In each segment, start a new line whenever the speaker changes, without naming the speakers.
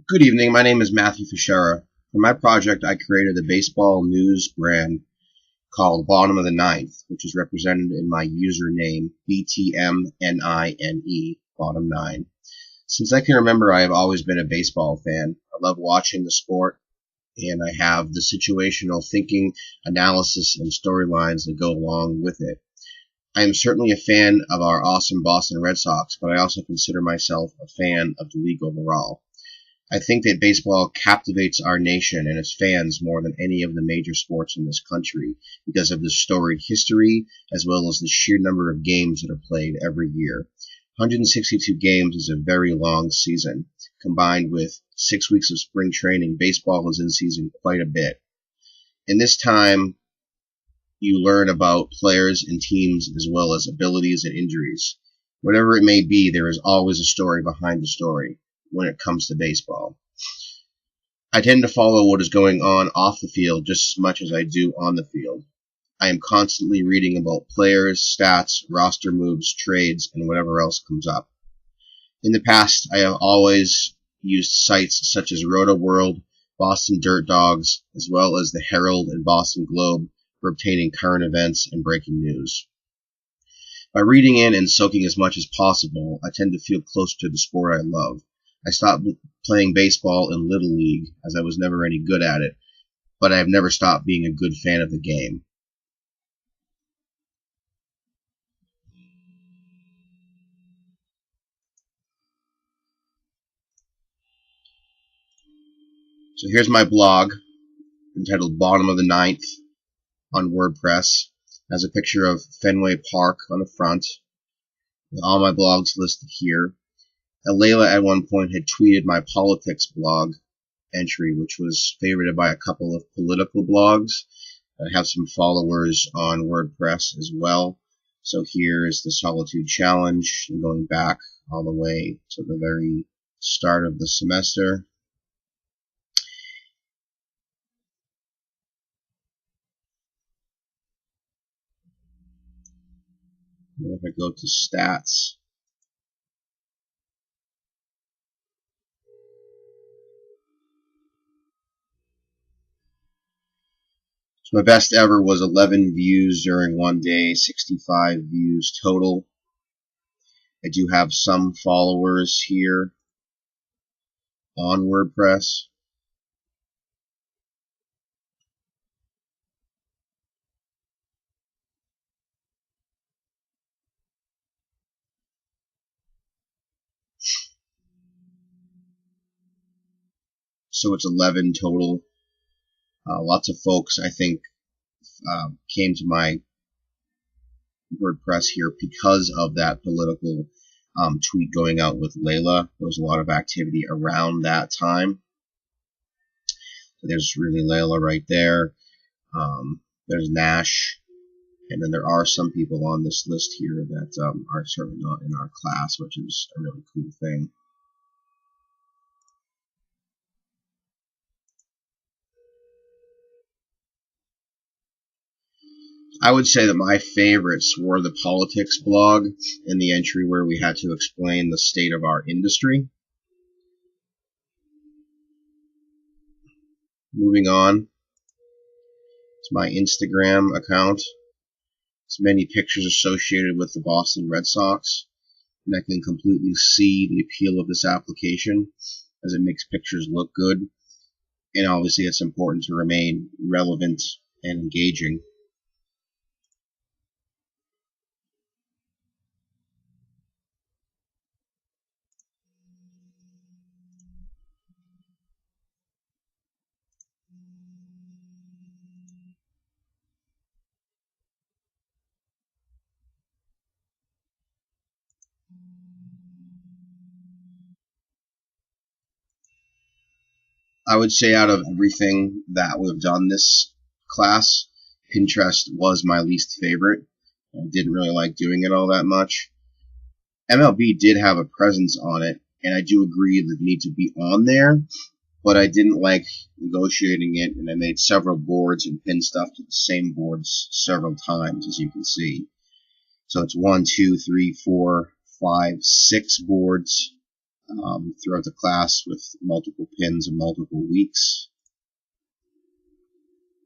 Good evening. My name is Matthew Fischera. For my project, I created a baseball news brand called Bottom of the Ninth, which is represented in my username, Btmnine, Bottom 9. Since I can remember, I have always been a baseball fan. I love watching the sport, and I have the situational thinking, analysis, and storylines that go along with it. I am certainly a fan of our awesome Boston Red Sox, but I also consider myself a fan of the league overall. I think that baseball captivates our nation and its fans more than any of the major sports in this country because of the storied history as well as the sheer number of games that are played every year. 162 games is a very long season. Combined with 6 weeks of spring training, baseball is in season quite a bit. In this time, you learn about players and teams as well as abilities and injuries. Whatever it may be, there is always a story behind the story when it comes to baseball. I tend to follow what is going on off the field just as much as I do on the field. I am constantly reading about players, stats, roster moves, trades, and whatever else comes up. In the past, I have always used sites such as Roto World, Boston Dirt Dogs, as well as the Herald and Boston Globe for obtaining current events and breaking news. By reading in and soaking as much as possible, I tend to feel close to the sport I love. I stopped playing baseball in Little League as I was never any good at it, but I have never stopped being a good fan of the game. So here's my blog entitled Bottom of the Ninth on WordPress. It has a picture of Fenway Park on the front, with all my blogs listed here. Layla at one point had tweeted my politics blog entry, which was favorited by a couple of political blogs. I have some followers on WordPress as well. So here is the Solitude Challenge, and going back all the way to the very start of the semester. And if I go to stats, so my best ever was 11 views during one day, 65 views total. I do have some followers here on WordPress. So it's 11 total. Lots of folks, I think, came to my WordPress here because of that political tweet going out with Layla. There was a lot of activity around that time. So there's really Layla right there. There's Nash. And then there are some people on this list here that are certainly not in our class, which is a really cool thing. I would say that my favorites were the politics blog and the entry where we had to explain the state of our industry. Moving on to my Instagram account. There's many pictures associated with the Boston Red Sox, and I can completely see the appeal of this application as it makes pictures look good. And obviously it's important to remain relevant and engaging. I would say out of everything that we've done this class, Pinterest was my least favorite. I didn't really like doing it all that much. MLB did have a presence on it, and I do agree that it needs to be on there, but I didn't like negotiating it, and I made several boards and pinned stuff to the same boards several times, as you can see. So it's 1, 2, 3, 4, 5, 6 boards throughout the class with multiple pins and multiple weeks.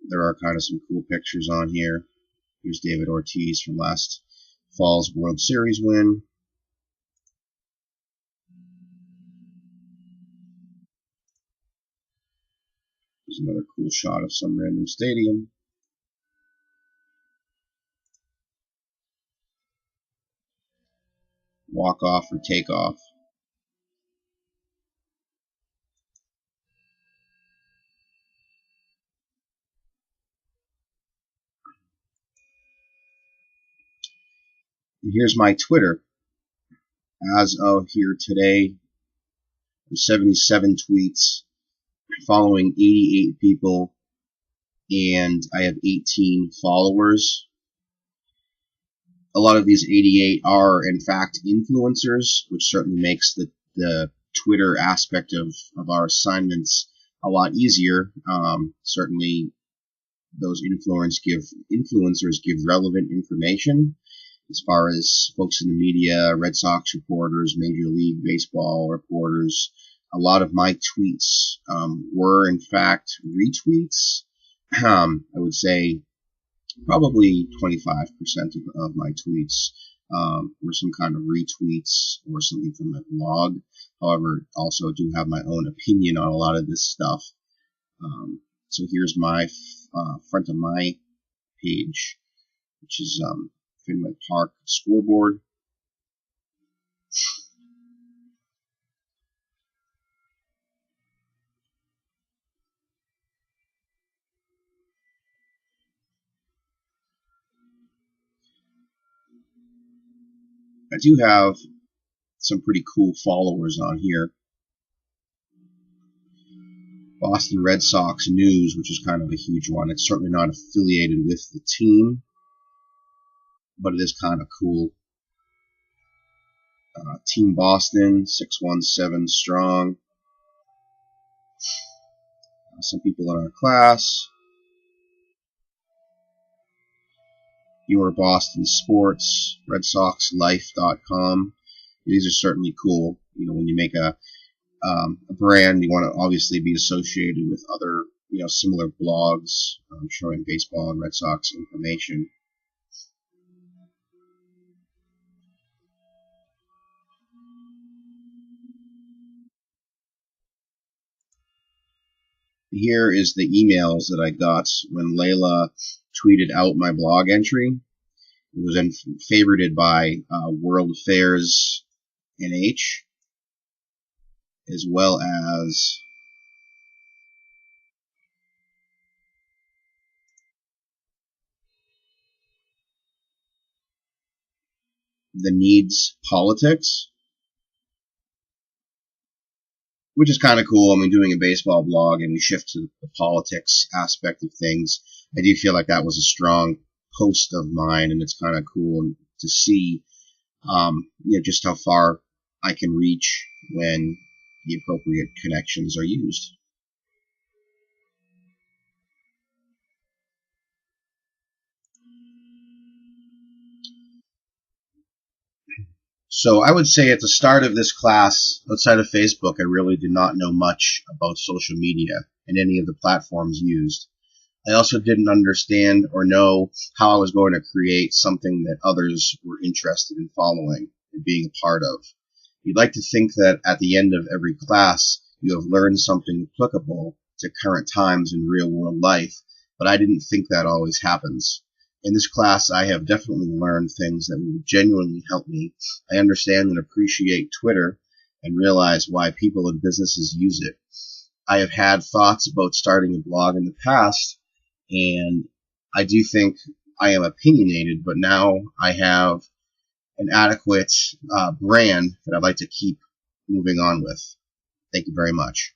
There are kind of some cool pictures on here. Here's David Ortiz from last fall's World Series win. There's another cool shot of some random stadium. Walk off or take off. And here's my Twitter. As of here today, there's 77 tweets, following 88 people, and I have 18 followers. A lot of these 88 are, in fact, influencers, which certainly makes the Twitter aspect of our assignments a lot easier. Certainly, those influencers give relevant information as far as folks in the media, Red Sox reporters, Major League Baseball reporters. A lot of my tweets were, in fact, retweets. I would say probably 25% of my tweets were some kind of retweets or something from my blog. However, also do have my own opinion on a lot of this stuff. So here's my front of my page, which is Fenway Park scoreboard. I do have some pretty cool followers on here. Boston Red Sox News, which is kind of a huge one. It's certainly not affiliated with the team, but it is kind of cool. Team Boston, 617 strong. Some people in our class. Your Boston Sports, RedSoxLife.com. These are certainly cool. You know, when you make a brand, you want to obviously be associated with other, similar blogs showing baseball and Red Sox information. Here is the emails that I got when Layla tweeted out my blog entry. It was favorited by World Affairs NH, as well as The Needs Politics, which is kind of cool. I mean, doing a baseball blog and we shift to the politics aspect of things. I do feel like that was a strong post of mine, and it's kind of cool to see, just how far I can reach when the appropriate connections are used. So I would say at the start of this class, outside of Facebook, I really did not know much about social media and any of the platforms used. I also didn't understand or know how I was going to create something that others were interested in following and being a part of. You'd like to think that at the end of every class, you have learned something applicable to current times in real-world life, but I didn't think that always happens. In this class, I have definitely learned things that will genuinely help me. I understand and appreciate Twitter and realize why people and businesses use it. I have had thoughts about starting a blog in the past, and I do think I am opinionated, but now I have an adequate brand that I'd like to keep moving on with. Thank you very much.